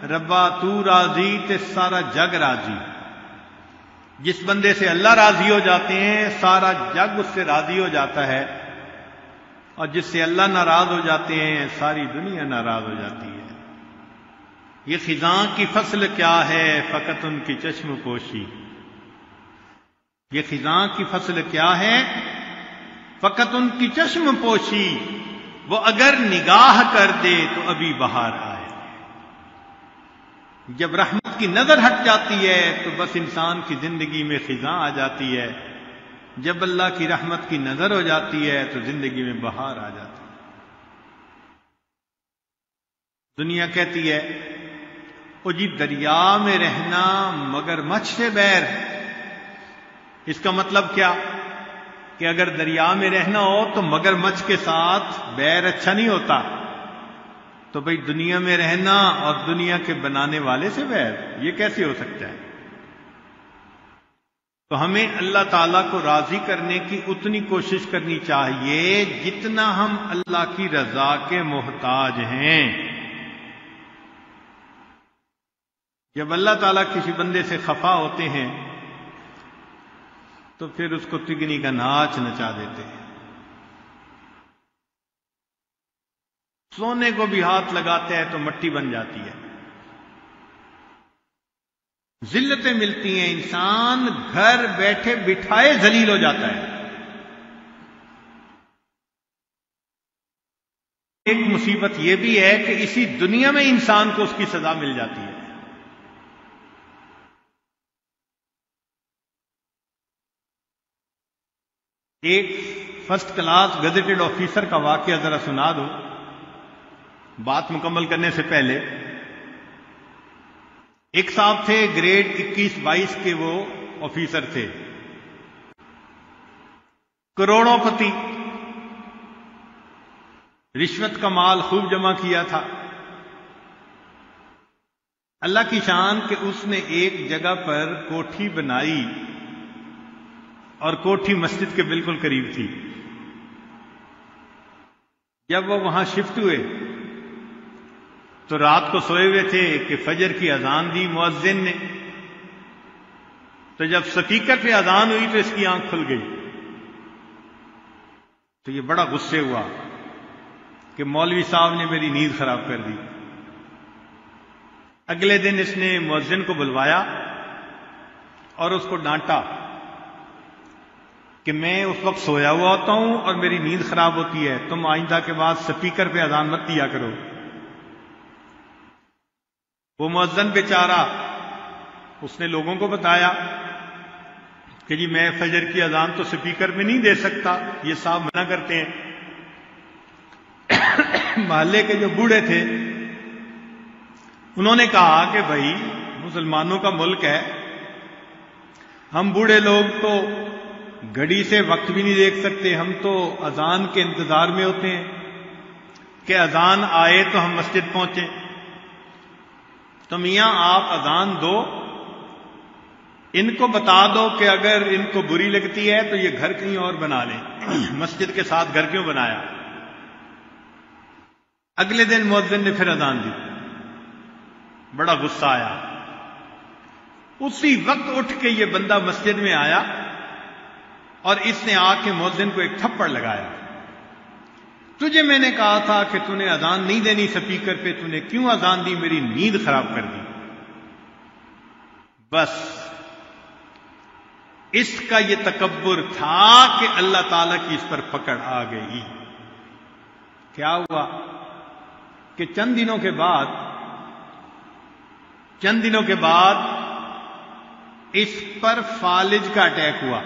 ربا تو راضی تے سارا جگ راضی. جس بندے سے اللہ راضی ہو جاتے ہیں سارا جگ اس سے راضی ہو جاتا ہے، اور جس سے اللہ ناراض ہو جاتے ہیں ساری دنیا ناراض ہو جاتی ہے. یہ خزاں کی فصل کیا ہے فقط ان کی چشم پوشی. یہ خزاں کی فصل کیا ہے فقط ان کی چشم پوشی. وہ اگر نگاہ کر دے تو ابھی بہار آئے. جب رحمت کی نظر ہٹ جاتی ہے تو بس انسان کی زندگی میں خزاں آ جاتی ہے. جب اللہ کی رحمت کی نظر ہو جاتی ہے تو زندگی میں بہار آ جاتی ہے. دنیا کہتی ہے او جی دریا میں رہنا مگر مچھ سے بیر. اس کا مطلب کیا کہ اگر دریا میں رہنا ہو تو مگر مچھ کے ساتھ بیر اچھا نہیں ہوتا. تو بھئی دنیا میں رہنا اور دنیا کے بنانے والے سے بیر، یہ کیسے ہو سکتا ہے؟ تو ہمیں اللہ تعالیٰ کو راضی کرنے کی اتنی کوشش کرنی چاہیے جتنا ہم اللہ کی رضا کے محتاج ہیں. جب اللہ تعالیٰ کسی بندے سے خفا ہوتے ہیں تو پھر اس کو تگنی کا ناچ نچا دیتے ہیں. سونے کو بھی ہاتھ لگاتے ہیں تو مٹی بن جاتی ہے. ذلتیں ملتی ہیں، انسان گھر بیٹھے بٹھائے ذلیل ہو جاتا ہے. ایک مصیبت یہ بھی ہے کہ اسی دنیا میں انسان کو اس کی سزا مل جاتی ہے. ایک فرسٹ کلاس گزیٹڈ آفیسر کا واقعہ ذرا سنا دو بات مکمل کرنے سے پہلے. ایک صاحب تھے گریڈ 21-22 کے، وہ آفیسر تھے، کروڑوں پتی، رشوت کا مال خوب جمع کیا تھا. اللہ کی شان کہ اس نے ایک جگہ پر کوٹھی بنائی اور کوٹھی مسجد کے بالکل قریب تھی. جب وہ وہاں شفٹ ہوئے تو رات کو سوئے ہوئے تھے کہ فجر کی اذان دی مؤذن نے. تو جب سپیکر پہ اذان ہوئی تو اس کی آنکھ کھل گئی. تو یہ بڑا غصے ہوا کہ مولوی صاحب نے میری نیند خراب کر دی. اگلے دن اس نے مؤذن کو بلوایا اور اس کو ڈانٹا کہ میں اس وقت سویا ہوا ہوتا ہوں اور میری نیند خراب ہوتی ہے، تم آئندہ کے بعد سپیکر پہ اذان مت دیا کرو. وہ مؤذن بیچارہ اس نے لوگوں کو بتایا کہ جی میں فجر کی اذان تو سپیکر میں نہیں دے سکتا، یہ صاحب منع کرتے ہیں. محلے کے جو بوڑھے تھے انہوں نے کہا کہ بھائی مسلمانوں کا ملک ہے، ہم بوڑھے لوگ تو گھڑی سے وقت بھی نہیں دیکھ سکتے، ہم تو اذان کے انتظار میں ہوتے ہیں کہ اذان آئے تو ہم مسجد پہنچیں. تو میاں آپ اذان دو، ان کو بتا دو کہ اگر ان کو بری لگتی ہے تو یہ گھر کہیں اور بنا لیں، مسجد کے ساتھ گھر کیوں بنایا. اگلے دن مؤذن نے پھر اذان دی، بڑا غصہ آیا. اسی وقت اٹھ کے یہ بندہ مسجد میں آیا اور اس نے آ کے مؤذن کو ایک تھپڑ لگایا. تجھے میں نے کہا تھا کہ تو نے اذان نہیں دینی سپیکر پہ، تو نے کیوں اذان دی، میری نیند خراب کر دی. بس اس کا یہ تکبر تھا کہ اللہ تعالیٰ کی اس پر پکڑ آ گئی. کیا ہوا کہ چند دنوں کے بعد اس پر فالج کا اٹیک ہوا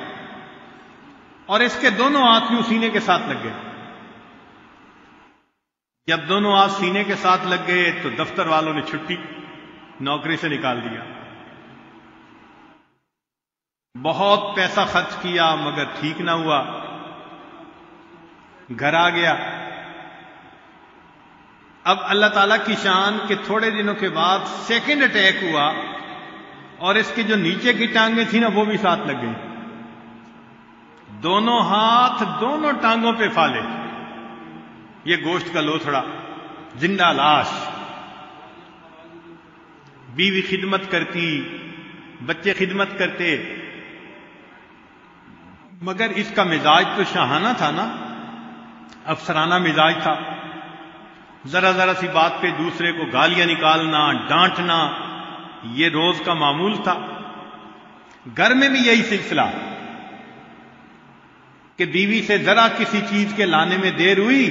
اور اس کے دونوں ہاتھ یوں سینے کے ساتھ لگ گئے. جب دونوں ہاتھ سینے کے ساتھ لگ گئے تو دفتر والوں نے چھٹی، نوکری سے نکال دیا. بہت پیسہ خرچ کیا مگر ٹھیک نہ ہوا. گھر آ گیا. اب اللہ تعالیٰ کی شان کہ تھوڑے دنوں کے بعد سیکنڈ اٹیک ہوا اور اس کی جو نیچے کی ٹانگیں تھیں نا وہ بھی ساتھ لگ گئی. دونوں ہاتھ دونوں ٹانگوں پہ پھالے، یہ گوشت کا لوتھڑا، زندہ لاش. بیوی خدمت کرتی، بچے خدمت کرتے، مگر اس کا مزاج تو شاہانہ تھا نا، افسرانہ مزاج تھا. ذرا ذرا سی بات پہ دوسرے کو گالیاں نکالنا، ڈانٹنا، یہ روز کا معمول تھا. گھر میں بھی یہی سلسلہ کہ بیوی سے ذرا کسی چیز کے لانے میں دیر ہوئی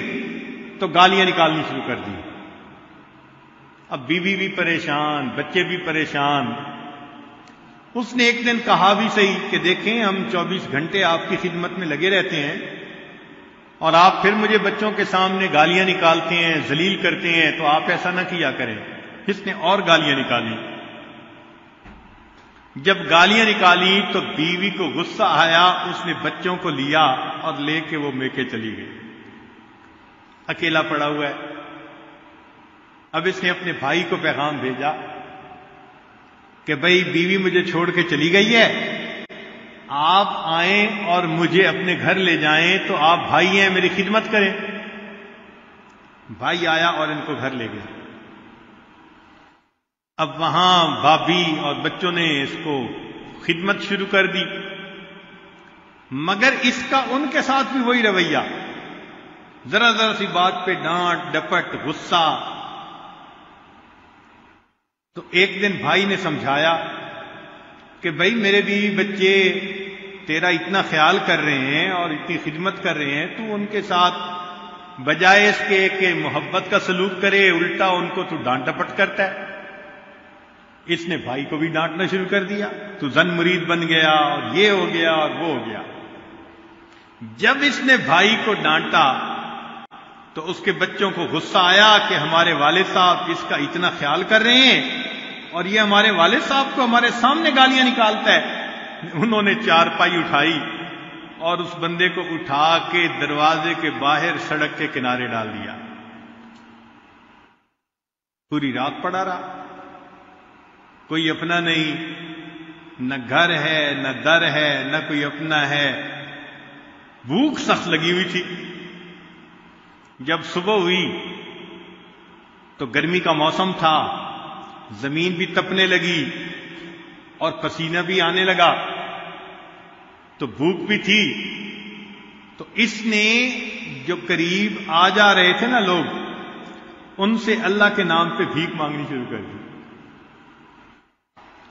تو گالیاں نکالنی شروع کر دی. اب بیوی بھی پریشان، بچے بھی پریشان. اس نے ایک دن کہا بھی صحیح کہ دیکھیں ہم 24 گھنٹے آپ کی خدمت میں لگے رہتے ہیں اور آپ پھر مجھے بچوں کے سامنے گالیاں نکالتے ہیں، ذلیل کرتے ہیں، تو آپ ایسا نہ کیا کریں. اس نے اور گالیاں نکالی. جب گالیاں نکالی تو بیوی کو غصہ آیا، اس نے بچوں کو لیا اور لے کے وہ میکے چلی گئی. اکیلا پڑا ہوا ہے. اب اس نے اپنے بھائی کو پیغام بھیجا کہ بھائی بیوی مجھے چھوڑ کے چلی گئی ہے، آپ آئیں اور مجھے اپنے گھر لے جائیں، تو آپ بھائی ہیں میری خدمت کریں. بھائی آیا اور ان کو گھر لے گیا. اب وہاں بھابھی اور بچوں نے اس کو خدمت شروع کر دی، مگر اس کا ان کے ساتھ بھی وہی رویہ، ذرا ذرا سی بات پہ ڈانٹ ڈپٹ، غصہ. تو ایک دن بھائی نے سمجھایا کہ بھائی میرے بیوی بچے تیرا اتنا خیال کر رہے ہیں اور اتنی خدمت کر رہے ہیں، تو ان کے ساتھ بجائے اس کے کہ محبت کا سلوک کرے، الٹا ان کو تو ڈانٹ ڈپٹ کرتا ہے. اس نے بھائی کو بھی ڈانٹنا شروع کر دیا، تو زن مرید بن گیا اور یہ ہو گیا اور وہ ہو گیا. جب اس نے بھائی کو ڈانٹا تو اس کے بچوں کو غصہ آیا کہ ہمارے والد صاحب اس کا اتنا خیال کر رہے ہیں اور یہ ہمارے والد صاحب کو ہمارے سامنے گالیاں نکالتا ہے. انہوں نے چارپائی اٹھائی اور اس بندے کو اٹھا کے دروازے کے باہر سڑک کے کنارے ڈال دیا. پوری رات پڑا رہا، کوئی اپنا نہیں، نہ گھر ہے نہ در ہے نہ کوئی اپنا ہے. بھوک سخت لگی ہوئی تھی. جب صبح ہوئی تو گرمی کا موسم تھا، زمین بھی تپنے لگی اور پسینہ بھی آنے لگا، تو بھوک بھی تھی. تو اس نے جو قریب آ جا رہے تھے نا لوگ، ان سے اللہ کے نام پہ بھیک مانگنی شروع کر دی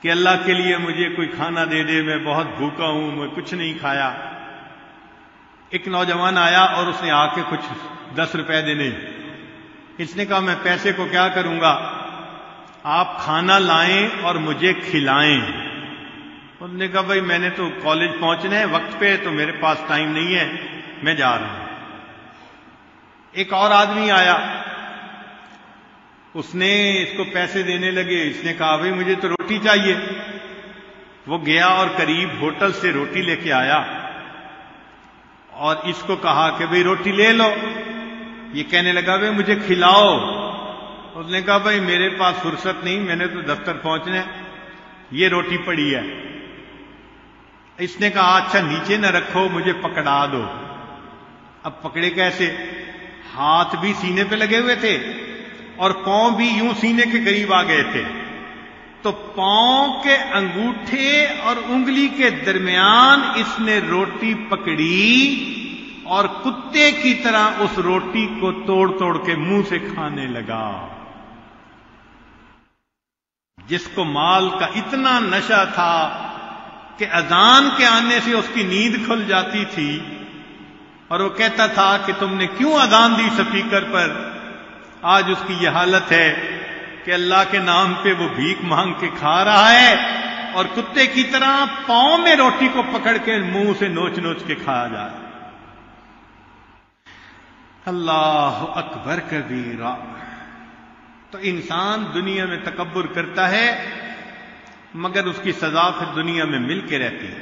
کہ اللہ کے لیے مجھے کوئی کھانا دے دے، میں بہت بھوکا ہوں، میں کچھ نہیں کھایا. ایک نوجوان آیا اور اس نے آ کے کچھ 10 روپے دینے. اس نے کہا میں پیسے کو کیا کروں گا، آپ کھانا لائیں اور مجھے کھلائیں. اس نے کہا بھائی میں نے تو کالج پہنچنا ہے وقت پہ، تو میرے پاس ٹائم نہیں ہے، میں جا رہا ہوں. ایک اور آدمی آیا، اس نے اس کو پیسے دینے لگے. اس نے کہا بھائی مجھے تو روٹی چاہیے. وہ گیا اور قریب ہوٹل سے روٹی لے کے آیا اور اس کو کہا کہ بھئی روٹی لے لو. یہ کہنے لگا بھئی مجھے کھلاؤ. اس نے کہا بھئی میرے پاس فرصت نہیں، میں نے تو دفتر پہنچنا ہے، یہ روٹی پڑی ہے. اس نے کہا اچھا نیچے نہ رکھو، مجھے پکڑا دو. اب پکڑے کیسے؟ ہاتھ بھی سینے پہ لگے ہوئے تھے اور پاؤں بھی یوں سینے کے قریب آ گئے تھے. تو پاؤں کے انگوٹھے اور انگلی کے درمیان اس نے روٹی پکڑی اور کتے کی طرح اس روٹی کو توڑ توڑ کے منہ سے کھانے لگا. جس کو مال کا اتنا نشہ تھا کہ اذان کے آنے سے اس کی نیند کھل جاتی تھی اور وہ کہتا تھا کہ تم نے کیوں اذان دی سپیکر پر، آج اس کی یہ حالت ہے کہ اللہ کے نام پہ وہ بھیک مانگ کے کھا رہا ہے اور کتے کی طرح پاؤں میں روٹی کو پکڑ کے منہ سے نوچ نوچ کے کھایا جا رہا ہے. اللہ اکبر کبیرہ. تو انسان دنیا میں تکبر کرتا ہے مگر اس کی سزا پھر دنیا میں مل کے رہتی ہے.